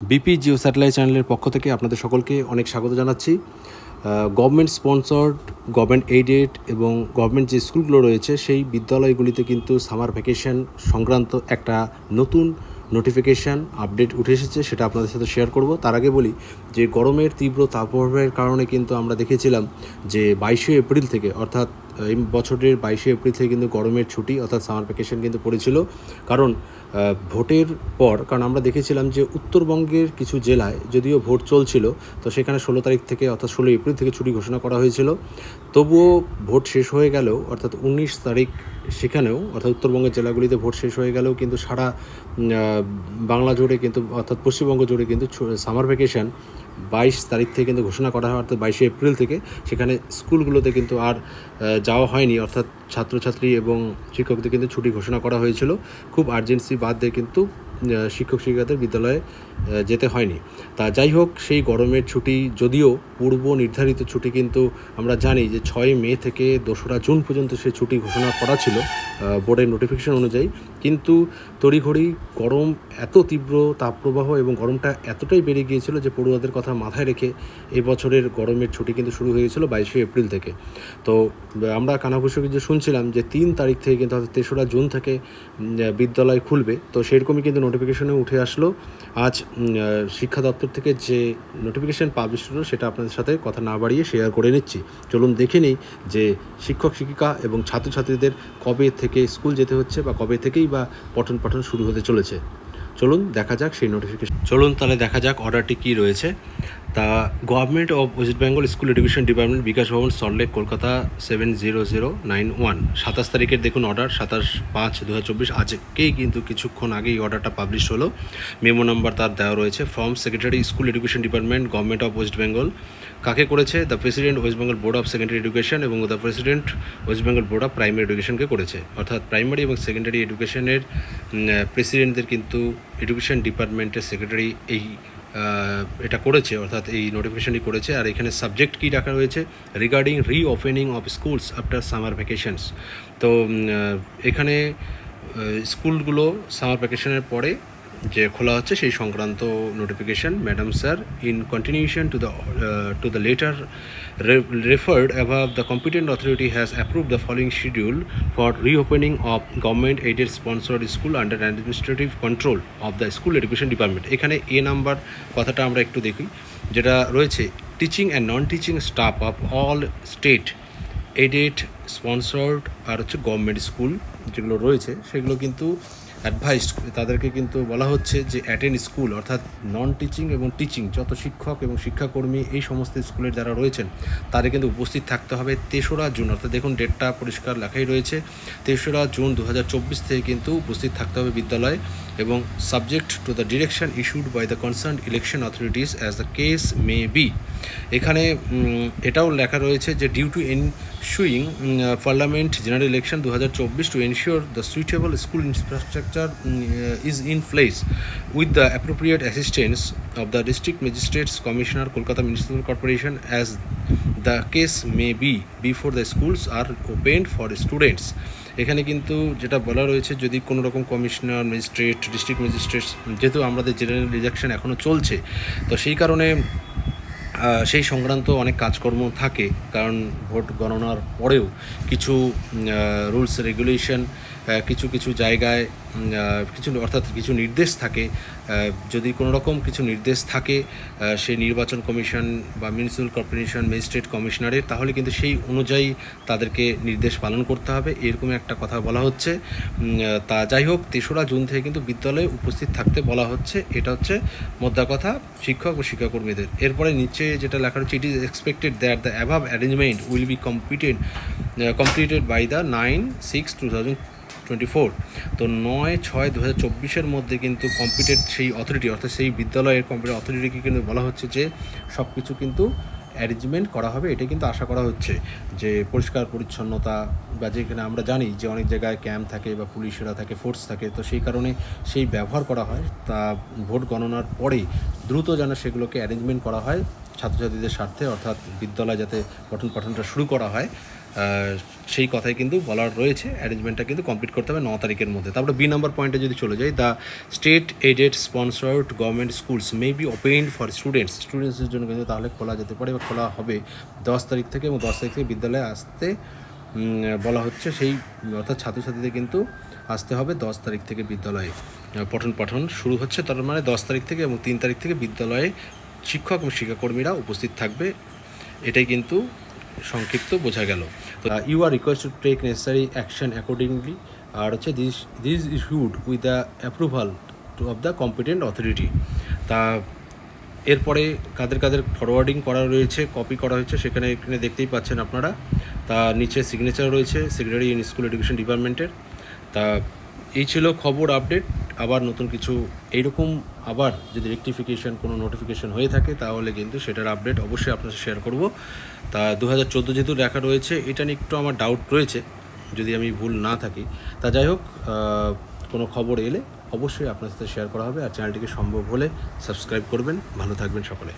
BP Jio satellite চ্যানেলের পক্ষ থেকে আপনাদের সকলকে অনেক স্বাগত জানাচ্ছি। গভর্নমেন্ট স্পন্সর্ড, গভর্নমেন্ট এইডেড এবং গভর্নমেন্ট যে স্কুলগুলো রয়েছে সেই বিদ্যালয়গুলিতে কিন্তু সামার ভ্যাকেশন সংক্রান্ত একটা নতুন নোটিফিকেশান আপডেট উঠে এসেছে, সেটা আপনাদের সাথে শেয়ার করব। তার আগে বলি যে গরমের তীব্র তাপপ্রবাহের কারণে কিন্তু আমরা দেখেছিলাম যে 22শে এপ্রিল থেকে, অর্থাৎ এই বছরের 22শে এপ্রিল থেকে কিন্তু গরমের ছুটি অর্থাৎ সামার ভ্যাকেশন কিন্তু পড়েছিল। কারণ ভোটের পর, কারণ আমরা দেখেছিলাম যে উত্তরবঙ্গের কিছু জেলায় যদিও ভোট চলছিল, তো সেখানে 16 তারিখ থেকে অর্থাৎ 16 এপ্রিল থেকে ছুটি ঘোষণা করা হয়েছিল। তবুও ভোট শেষ হয়ে গেলেও, অর্থাৎ 19 তারিখ সেখানেও, অর্থাৎ উত্তরবঙ্গের জেলাগুলিতে ভোট শেষ হয়ে গেলেও কিন্তু সারা বাংলা জুড়ে কিন্তু, অর্থাৎ পশ্চিমবঙ্গ জুড়ে কিন্তু সামার ভ্যাকেশন 22 তারিখ থেকে কিন্তু ঘোষণা করা হয়, অর্থাৎ 22শে এপ্রিল থেকে। সেখানে স্কুলগুলোতে কিন্তু আর যাওয়া হয়নি, অর্থাৎ ছাত্রছাত্রী এবং শিক্ষকদের কিন্তু ছুটি ঘোষণা করা হয়েছিল। খুব আর্জেন্সি বাদ দিয়ে কিন্তু শিক্ষক শিক্ষিকাদের বিদ্যালয়ে যেতে হয়নি। তা যাই হোক, সেই গরমের ছুটি যদিও পূর্ব নির্ধারিত ছুটি, কিন্তু আমরা জানি যে 6 মে থেকে 2রা জুন পর্যন্ত সেই ছুটি ঘোষণা করা ছিল বোর্ডের নোটিফিকেশন অনুযায়ী। কিন্তু তড়িঘড়ি গরম, এত তীব্র তাপপ্রবাহ এবং গরমটা এতটাই বেড়ে গিয়েছিল যে পড়ুয়াদের কথা মাথায় রেখে এবছরের গরমের ছুটি কিন্তু শুরু হয়ে গিয়েছিল 22শে এপ্রিল থেকে। তো আমরা কানাঘুষো যে শুনছিলাম যে 3 তারিখ থেকে কিন্তু, অর্থাৎ 3রা জুন থেকে বিদ্যালয় খুলবে। তো সেরকমই কিন্তু নোটিফিকেশনে উঠে আসলো আজ। শিক্ষা দপ্তর থেকে যে নোটিফিকেশান পাবলিশ হলো সেটা আপনাদের সাথে কথা না বাড়িয়ে শেয়ার করে নিচ্ছি। চলুন দেখে নিই যে শিক্ষক শিক্ষিকা এবং ছাত্রছাত্রীদের কবে থেকে স্কুল যেতে হচ্ছে বা কবে থেকেই বা পঠন পাঠন শুরু হতে চলেছে। চলুন দেখা যাক সেই নোটিফিকেশন। চলুন তাহলে দেখা যাক অর্ডারটি কী রয়েছে। তা government of West Bengal school education department, Bikash Bhavan, Salt Lake, Kolkata 70091। 27 তারিখের দেখুন অর্ডার, 27/5/2024। আজকেই কিন্তু কিছুক্ষণ আগেই অর্ডারটা পাবলিশ হলো। মেমো নাম্বার তার দেওয়া রয়েছে। From secretary school education department, government of West Bengal. কাকে করেছে? The president West Bengal board of secondary education এবং the president West Bengal board of primary এডুকেশনকে করেছে। অর্থাৎ প্রাইমারি এবং সেকেন্ডারি এডুকেশনের প্রেসিডেন্টদের কিন্তু এডুকেশন ডিপার্টমেন্টের সেক্রেটারি এটা করেছে, অর্থাৎ এই নোটিফিকেশনটি করেছে। আর এখানে সাবজেক্ট কী রাখা রয়েছে? Regarding reopening of schools after summer vacations. তো এখানে স্কুলগুলো সামার ভ্যাকেশনের পরে যে খোলা হচ্ছে সেই সংক্রান্ত notification. Madam sir, in continuation to the letter referred above, the competent authority has approved the following schedule for reopening of government aided sponsored school under administrative control of the school education department। এখানে এ number কথাটা আমরা একটু দেখি, যেটা রয়েছে teaching and non teaching staff of all state aided sponsored আর হচ্ছে government school যেগুলো রয়েছে সেগুলো কিন্তু অ্যাডভাইসড, তাদেরকে কিন্তু বলা হচ্ছে যে অ্যাটেন্ড স্কুল, অর্থাৎ নন টিচিং এবং টিচিং যত শিক্ষক এবং শিক্ষাকর্মী এই সমস্ত স্কুলের যারা রয়েছেন তাদের কিন্তু উপস্থিত থাকতে হবে 3রা জুন। অর্থাৎ দেখুন ডেটটা পরিষ্কার লেখাই রয়েছে, 3রা জুন 2024 থেকে কিন্তু উপস্থিত থাকতে হবে বিদ্যালয়ে, এবং subject to the direction issued by the concern election authorities as the case may be. এখানে এটাও লেখা রয়েছে যে due to ensuing Parliament General Election 2024 to ensure the suitable school infrastructure is in place with the appropriate assistance of the District Magistrates Commissioner, Kolkata Municipal Corporation, as the case may be, before the schools are opened for students। এখানে কিন্তু যেটা বলা রয়েছে, যদি কোনো রকম commissioner, magistrate, district magistrates, যেহেতু আমাদের জেনারেল ইলেকশন এখনও চলছে, তো সেই কারণে সেই সংক্রান্ত অনেক কাজকর্ম থাকে। কারণ ভোট গণনার পরেও কিছু রুলস রেগুলেশন, কিছু জায়গায় অর্থাৎ কিছু নির্দেশ থাকে। যদি কোনো রকম কিছু নির্দেশ থাকে সেই নির্বাচন কমিশন বা মিউনিসিপ্যাল কর্পোরেশন, ম্যাজিস্ট্রেট, কমিশনারের, তাহলে কিন্তু সেই অনুযায়ী তাদেরকে নির্দেশ পালন করতে হবে, এরকম একটা কথা বলা হচ্ছে। তা যাই হোক, 3রা জুন থেকে কিন্তু বিদ্যালয়ে উপস্থিত থাকতে বলা হচ্ছে। এটা হচ্ছে মোদ্দা কথা শিক্ষক ও শিক্ষাকর্মীদের। এরপরে নিচে যেটা লেখা হচ্ছে, it is expected that the above arrangement will be completed by the 9/6/2024। তো 9/6/2024 মধ্যে কিন্তু কম্পিটেড সেই অথরিটি, অর্থাৎ সেই বিদ্যালয়ের কম্পিটেড অথরিটিকে কিন্তু বলা হচ্ছে যে সব কিছু কিন্তু অ্যারেঞ্জমেন্ট করা হবে। এটা কিন্তু আশা করা হচ্ছে যে পরিষ্কার পরিচ্ছন্নতা, বা যেখানে আমরা জানি যে অনেক জায়গায় ক্যাম্প থাকে বা পুলিশেরা থাকে, ফোর্স থাকে, তো সেই কারণে সেই ব্যবহার করা হয়। তা ভোট গণনার পরে দ্রুত যেন সেগুলোকে অ্যারেঞ্জমেন্ট করা হয় ছাত্রছাত্রীদের স্বার্থে, অর্থাৎ বিদ্যালয় যাতে পঠন পাঠনটা শুরু করা হয় সেই কথাই কিন্তু বলার রয়েছে। অ্যারেঞ্জমেন্টটা কিন্তু কমপ্লিট করতে হবে 9 তারিখের মধ্যে। তারপরে বি নাম্বার পয়েন্টে যদি চলে যাই, the state aided sponsored government schools may be opened for স্টুডেন্টসের জন্য কিন্তু তাহলে খোলা যেতে পারে বা খোলা হবে 10 তারিখ থেকে, এবং 10 তারিখ থেকে বিদ্যালয়ে আসতে বলা হচ্ছে। সেই অর্থাৎ ছাত্রছাত্রীদের কিন্তু আসতে হবে 10 তারিখ থেকে বিদ্যালয়ে। পঠন পাঠন শুরু হচ্ছে, তার মানে 10 তারিখ থেকে, এবং 3 তারিখ থেকে বিদ্যালয়ে শিক্ষক এবং শিক্ষাকর্মীরা উপস্থিত থাকবে। এটাই কিন্তু সংক্ষিপ্ত বোঝা গেল। তো you are request to take necessary action accordingly, আর হচ্ছে this issued with the approval of the competent authority. তা এরপরে কাদের কাদের ফরওয়ার্ডিং করা রয়েছে, কপি করা হয়েছে, এখানে দেখতেই পাচ্ছেন আপনারা। তা নিচে সিগনেচার রয়েছে সেক্রেটারি ইন স্কুল এডুকেশন ডিপার্টমেন্টের। তা এই ছিল খবর আপডেট। আবার নতুন কিছু এইরকম আবার যদি রেকটিফিকেশন কোনো নোটিফিকেশন হয়ে থাকে তাহলে কিন্তু সেটার আপডেট অবশ্যই আপনার সাথে শেয়ার করব। তা 2014 যেহেতু লেখা রয়েছে, এটা নিয়ে একটু আমার ডাউট রয়েছে যদি আমি ভুল না থাকি। তা যাই হোক, কোনো খবর এলে অবশ্যই আপনার সাথে শেয়ার করা হবে। আর চ্যানেলটিকে সম্ভব হলে সাবস্ক্রাইব করবেন। ভালো থাকবেন সকলে।